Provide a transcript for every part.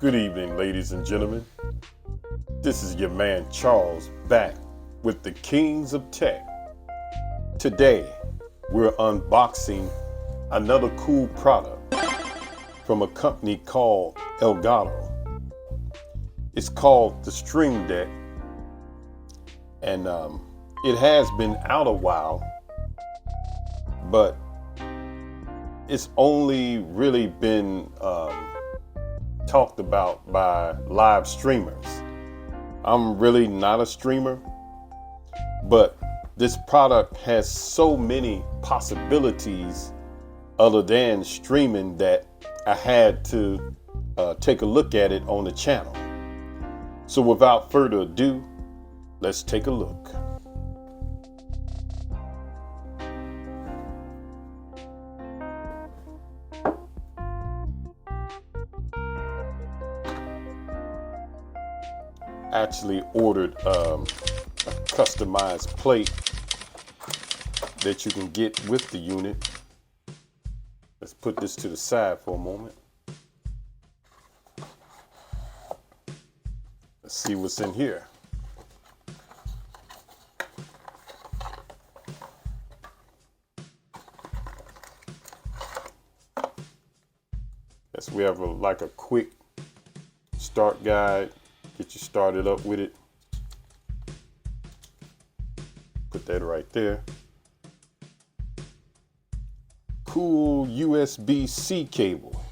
Good evening, ladies and gentlemen. This is your man Charles back with the Kings of Tech. Today, we're unboxing another cool product from a company called Elgato. It's called the Stream Deck, and it has been out a while, but it's only really been talked about by live streamers. I'm really not a streamer, but this product has so many possibilities other than streaming that I had to take a look at it on the channel. So without further ado, let's take a look. Actually ordered a customized plate that you can get with the unit. Let's put this to the side for a moment. Let's see what's in here. Yes, we have like a quick start guide. Get you started up with it. Put that right there. Cool USB-C cable.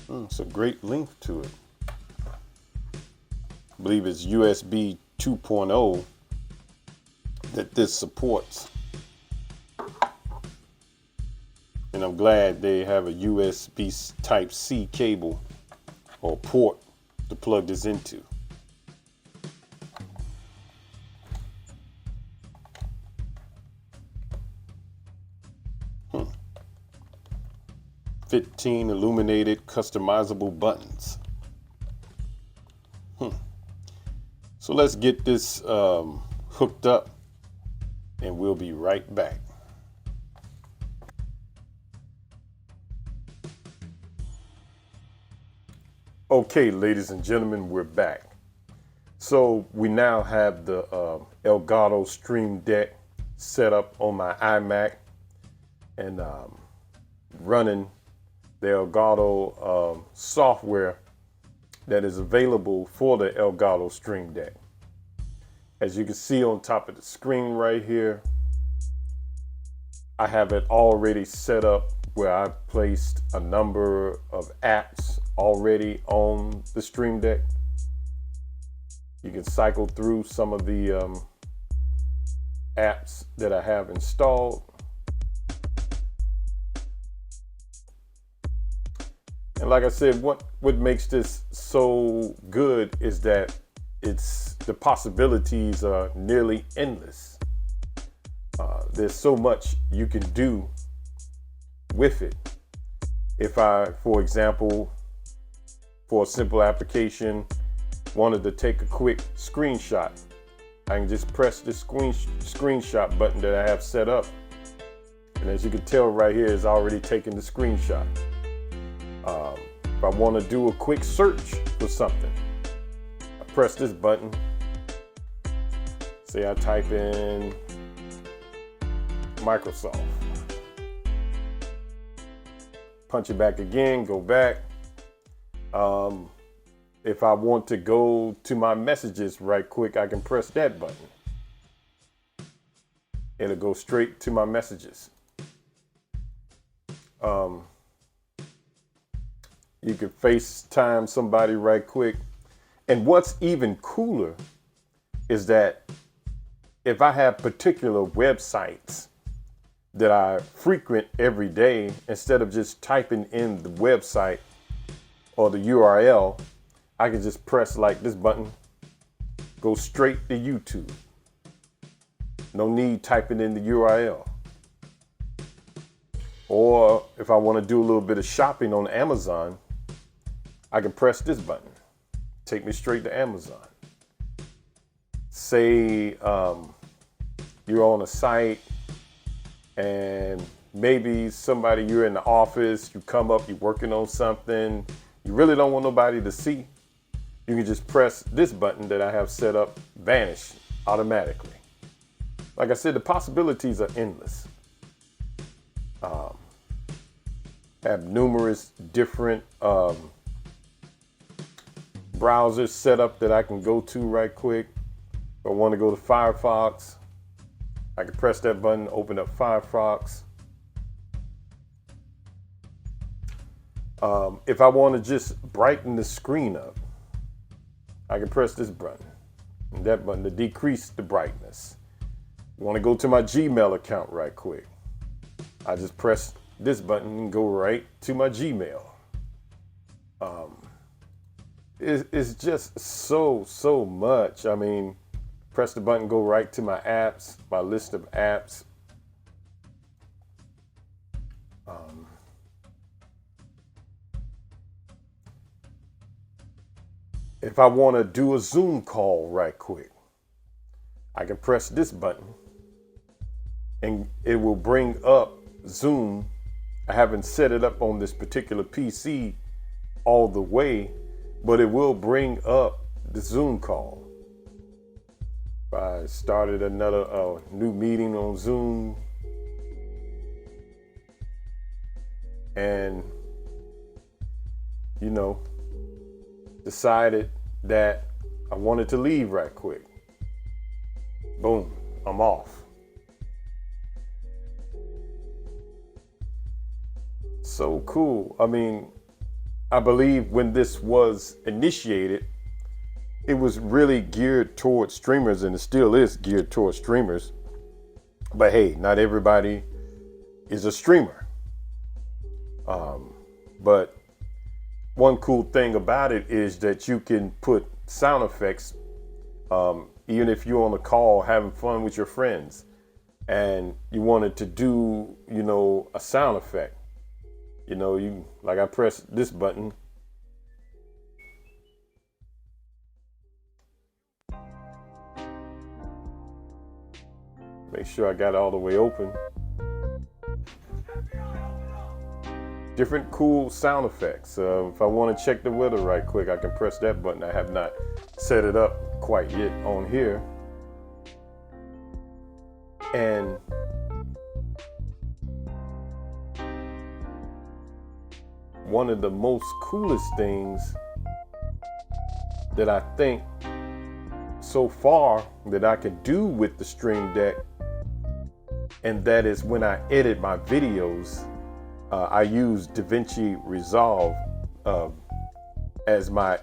It's a great length to it. I believe it's USB 2.0 that this supports. And I'm glad they have a USB type C cable or port to plug this into. Hmm. 15 illuminated customizable buttons. So let's get this hooked up and we'll be right back. Okay, ladies and gentlemen, we're back. So we now have the Elgato Stream Deck set up on my iMac and running the Elgato software that is available for the Elgato Stream Deck. As you can see on top of the screen right here, I have it already set up where I've placed a number of apps already on the Stream Deck. You can cycle through some of the apps that I have installed. And like I said, what makes this so good is that the possibilities are nearly endless. There's so much you can do with it. If I, for example, for a simple application, wanted to take a quick screenshot, I can just press this screenshot button that I have set up. And as you can tell right here, it's already taken the screenshot. If I want to do a quick search for something, I press this button. Say I type in Microsoft. Punch it back again, go back. If I want to go to my messages right quick, I can press that button. It'll go straight to my messages. You can FaceTime somebody right quick. And what's even cooler is that if I have particular websites that I frequent every day, instead of just typing in the website or the URL, I can just press like this button, go straight to YouTube. No need typing in the URL. Or if I want to do a little bit of shopping on Amazon, I can press this button. take me straight to Amazon. Say you're on a site and maybe somebody, you're in the office, you come up, you're working on something, you really don't want nobody to see. You can just press this button that I have set up, vanish automatically. Like I said, the possibilities are endless. Have numerous different browsers set up that I can go to right quick. If I want to go to Firefox, I can press that button, open up Firefox. If I want to just brighten the screen up, I can press this button and that button to decrease the brightness. Want to go to my Gmail account right quick, I just press this button and go right to my Gmail. It's just so much. I mean, press the button, go right to my apps, my list of apps. If I want to do a Zoom call right quick, I can press this button and it will bring up Zoom. I haven't set it up on this particular PC all the way, but it will bring up the Zoom call. If I started another new meeting on Zoom and, you know, decided that I wanted to leave right quick, boom, I'm off. So cool. I mean, I believe when this was initiated, it was really geared towards streamers, and it still is geared towards streamers. But hey, not everybody is a streamer. But one cool thing about it is that you can put sound effects, even if you're on a call having fun with your friends and you wanted to do, you know, a sound effect. You know, like I press this button. Make sure I got it all the way open. Different cool sound effects. If I want to check the weather right quick, I can press that button. I have not set it up quite yet on here. And one of the most coolest things that I think so far that I can do with the Stream Deck, and that is when I edit my videos, I use DaVinci Resolve as my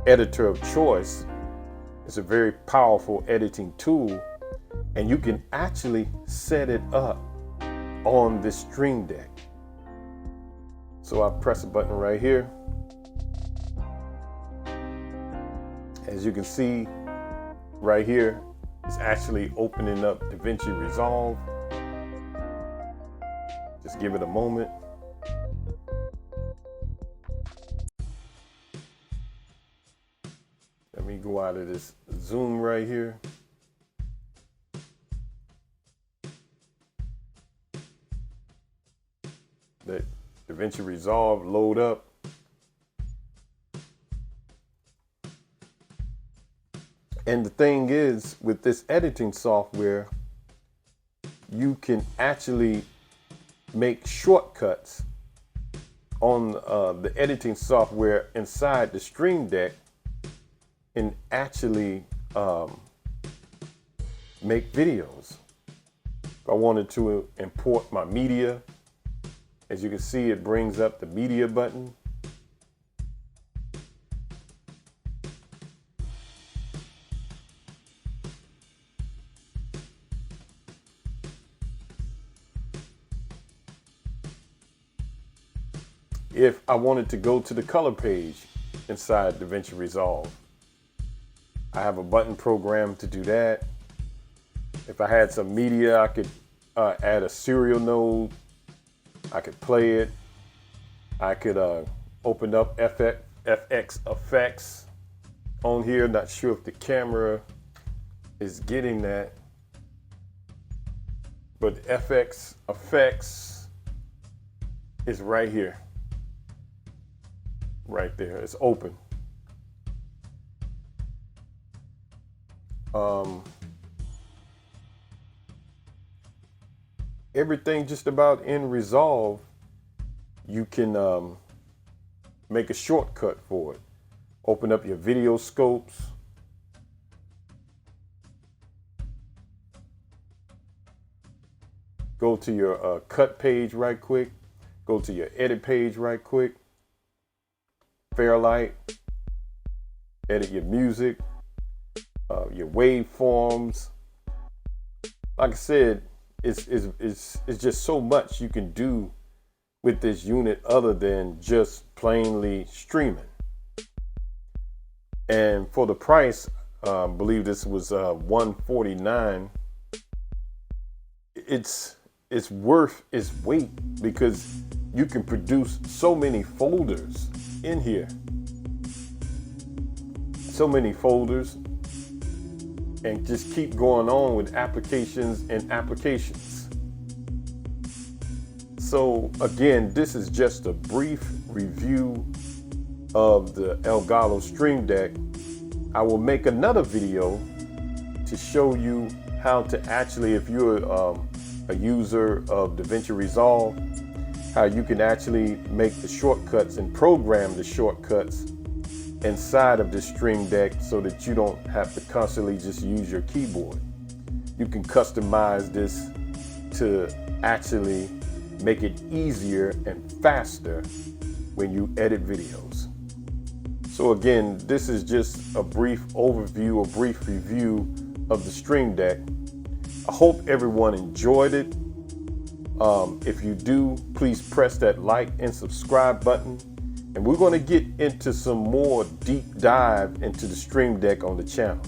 editor of choice. It's a very powerful editing tool, and you can actually set it up on the Stream Deck. So I press a button right here. As you can see right here, it's actually opening up DaVinci Resolve. Just give it a moment. Let me go out of this Zoom right here. Let DaVinci Resolve load up. And the thing is, with this editing software, you can actually make shortcuts on the editing software inside the Stream Deck and actually make videos. If I wanted to import my media, as you can see, it brings up the media button. If I wanted to go to the color page inside DaVinci Resolve, I have a button programmed to do that. If I had some media, I could add a serial node. I could play it. I could open up FX effects on here. Not sure if the camera is getting that, but FX effects is right here, right there. It's open. Everything just about in Resolve, you can make a shortcut for it. Open up your video scopes. Go to your cut page right quick. Go to your edit page right quick. Fairlight. Edit your music, your waveforms. Like I said, it's just so much you can do with this unit other than just plainly streaming. And for the price, I believe this was $149. It's worth its weight because you can produce so many folders in here. So many folders, and just keep going on with applications and applications. So again, this is just a brief review of the Elgato Stream Deck. I will make another video to show you how to actually, if you're a user of DaVinci Resolve, how you can actually make the shortcuts and program the shortcuts inside of the Stream Deck so that you don't have to constantly just use your keyboard. You can customize this to actually make it easier and faster when you edit videos. So again, this is just a brief overview, a brief review of the Stream Deck. I hope everyone enjoyed it. If you do, please press that like and subscribe button. And we're going to get into some more deep dive into the Stream Deck on the channel.